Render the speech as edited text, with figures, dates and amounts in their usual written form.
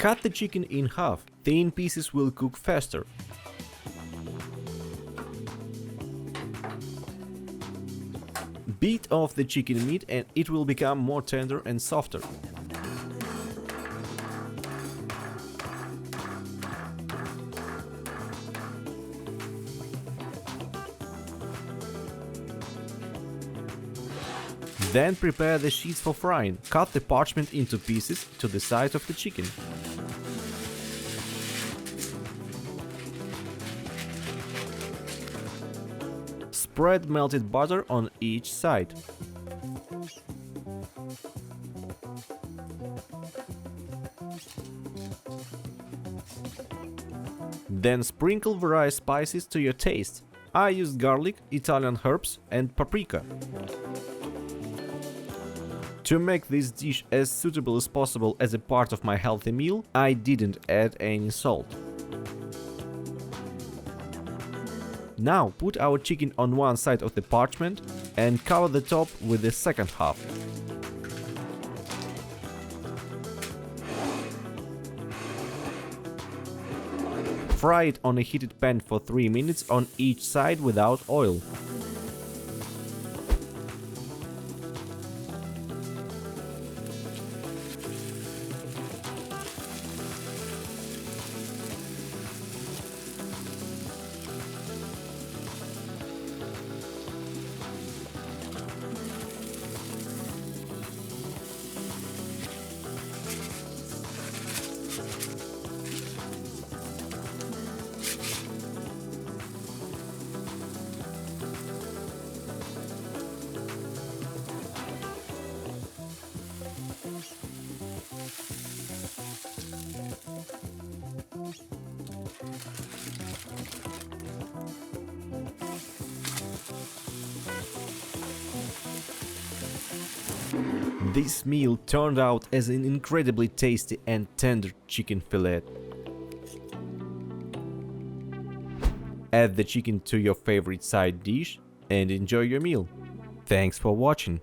Cut the chicken in half. Thin pieces will cook faster. Beat off the chicken meat and it will become more tender and softer. Then prepare the sheets for frying. Cut the parchment into pieces to the size of the chicken. Spread melted butter on each side. Then sprinkle various spices to your taste. I used garlic, Italian herbs and paprika. To make this dish as suitable as possible as a part of my healthy meal, I didn't add any salt. Now put our chicken on one side of the parchment and cover the top with the second half. Fry it on a heated pan for 3 minutes on each side without oil. This meal turned out as an incredibly tasty and tender chicken fillet. Add the chicken to your favorite side dish and enjoy your meal. Thanks for watching.